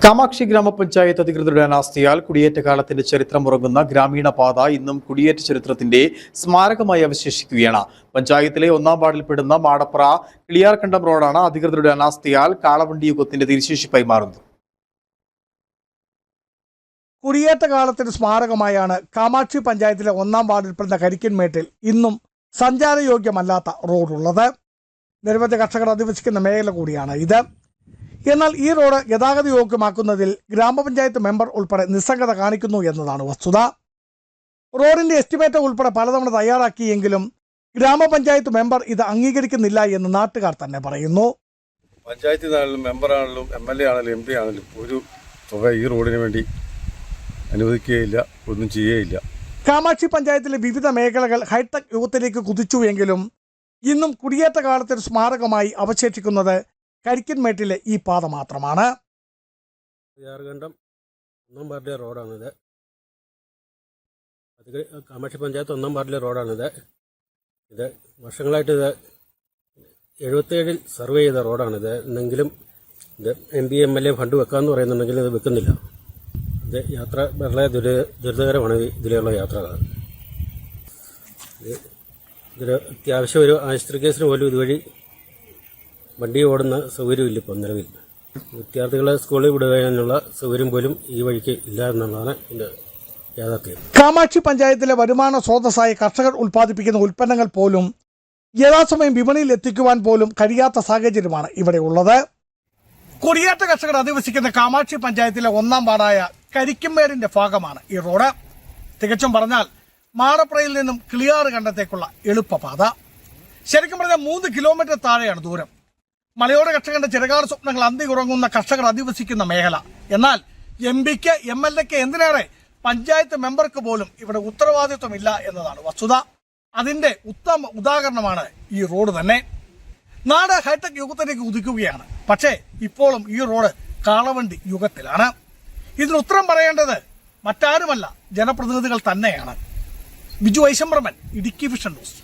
കാമാക്ഷി ഗ്രാമപഞ്ചായത്ത് അധികൃതരുടെ അനാസ്ഥയാൽ കുടിയേറ്റ കാലത്തിന്റെ ചരിത്രമുറങ്ങുന്ന ഗ്രാമീണ പാത ഇന്നും കുടിയേറ്റ ചരിത്രത്തിന്റെ സ്മാരകമായി അവശേഷിക്കുകയാണ്. പഞ്ചായത്തിലെ 1-ാം വാർഡിൽപ്പെടുന്ന മാടപ്ര കിളിയാർകണ്ടം റോഡാണ് അധികൃതരുടെ അനാസ്ഥയാൽ കാളവണ്ടി യുഗത്തിന്റെ തിരിശേഷിപ്പായി മാറുന്നത്. കുടിയേറ്റ കാലത്തിന് സ്മാരകമായാണ് കാമാക്ഷി പഞ്ചായത്തിലെ 1-ാം വാർഡിൽപ്പെടുന്ന കരിക്കൻമേട്ടിൽ ഇന്നും സഞ്ചാരയോഗ്യമല്ലാത്ത റോഡുള്ളത്. നിരവധി കർഷകർ അധിവസിക്കുന്ന മേഖല കൂടിയാണ് ഇത്. എന്നാൽ ഈ റോഡ് ഗതാഗത യോഗ്യമാക്കുന്നതിൽ ഗ്രാമപഞ്ചായത്ത് മെമ്പർ ഉൾപ്പെടെ നിസ്സംഗത കാണിക്കുന്നു എന്നതാണ് വസ്തുത. റോഡിന്റെ എസ്റ്റിമേറ്റ് ഉൾപ്പെടെ പലതവണ തയ്യാറാക്കിയെങ്കിലും ഗ്രാമപഞ്ചായത്ത് മെമ്പർ ഇത് അംഗീകരിക്കുന്നില്ല എന്ന് നാട്ടുകാർ തന്നെ പറയുന്നു. പഞ്ചായത്തിനാണെങ്കിലും മെമ്പറാണെങ്കിലും MLA ആണെങ്കിലും MP ആണെങ്കിലും ഒരു തുക ഈ റോഡിന് വേണ്ടി അനുവദിക്കുകയില്ല, ഒന്നും ചെയ്യുകയില്ല. കാമാക്ഷി പഞ്ചായത്തിലെ വിവിധ മേഖലകൾ ഹൈടെക് യുഗത്തിലേക്ക് കുതിച്ചുവെങ്കിലും ഇന്നും കുടിയേറ്റ കാലത്തിന് സ്മാരകമായി അവശേഷിക്കുന്നത് കരിക്കൻമേട്ടിലെ ഈ പാത മാത്രമാണ്. കിളിയാർകണ്ടം 1-ാം വാർഡിലെ റോഡാണിത്. കാമാക്ഷി പഞ്ചായത്ത് 1-ാം വാർഡിലെ റോഡാണിത്. ഇത് വർഷങ്ങളായിട്ട് ഇത് 77-ൽ സർവേ ചെയ്ത റോഡാണിത്. എന്നെങ്കിലും ഇത് MP MLA ഫണ്ട് വെക്കാമെന്ന് പറയുന്നുണ്ടെങ്കിൽ ഇത് വെക്കുന്നില്ല. ഇത് യാത്ര വളരെ ദുരിതകരമാണ്. ഇതിലുള്ള യാത്രകൾ ഇതൊരു അത്യാവശ്യം ഒരു ആശുപത്രി കേസിന് പോലും ഇതുവഴി വണ്ടി ഓടുന്ന സൗകര്യമില്ല. ഇപ്പോൾ നിലവിൽ വിദ്യാർത്ഥികളെ സ്കൂളിൽ വിടുകയെന്നുള്ള സൗകര്യം പോലും ഈ വഴിക്ക് ഇല്ല എന്നുള്ളതാണ് ഇതിൻ്റെ യാഥാർത്ഥ്യം. കാമാക്ഷി പഞ്ചായത്തിലെ വരുമാന സ്രോതസ്സായി കർഷകർ ഉൽപ്പാദിപ്പിക്കുന്ന ഉൽപ്പന്നങ്ങൾ പോലും യഥാസമയം വിപണിയിൽ എത്തിക്കുവാൻ പോലും കഴിയാത്ത സാഹചര്യമാണ് ഇവിടെ ഉള്ളത്. കുടിയേറ്റ കർഷകർ അധിവസിക്കുന്ന കാമാക്ഷി പഞ്ചായത്തിലെ 1-ാം വാർഡായ കരിക്കമ്പേരിന്റെ ഭാഗമാണ് ഈ റോഡ്. തികച്ചും പറഞ്ഞാൽ മാടപ്രയിൽ നിന്നും കിളിയാർകണ്ടത്തേക്കുള്ള എളുപ്പപാത. ശരിക്കും പറഞ്ഞാൽ 3 കിലോമീറ്റർ താഴെയാണ് ദൂരം. മലയോര കർഷകരുടെ ചിരകാല സ്വപ്നങ്ങൾ അന്തി ഉറങ്ങുന്ന കർഷകർ അധിവസിക്കുന്ന മേഖല. എന്നാൽ MPക്ക് MLAക്ക് എന്തിനേറെ പഞ്ചായത്ത് മെമ്പർക്ക് പോലും ഇവിടെ ഉത്തരവാദിത്വമില്ല എന്നതാണ് വസ്തുത. അതിന്റെ ഉത്തമ ഉദാഹരണമാണ് ഈ റോഡ് തന്നെ. നാട് ഹൈടെക് യുഗത്തിലേക്ക് ഉദിക്കുകയാണ്. പക്ഷേ ഇപ്പോഴും ഈ റോഡ് കാളവണ്ടി യുഗത്തിലാണ്. ഇതിന് ഉത്തരം പറയേണ്ടത് മറ്റാരുമല്ല, ജനപ്രതിനിധികൾ തന്നെയാണ്. ബിജു ഐശംബ്രമൻ, ഇടുക്കി വിഷൻ ന്യൂസ്.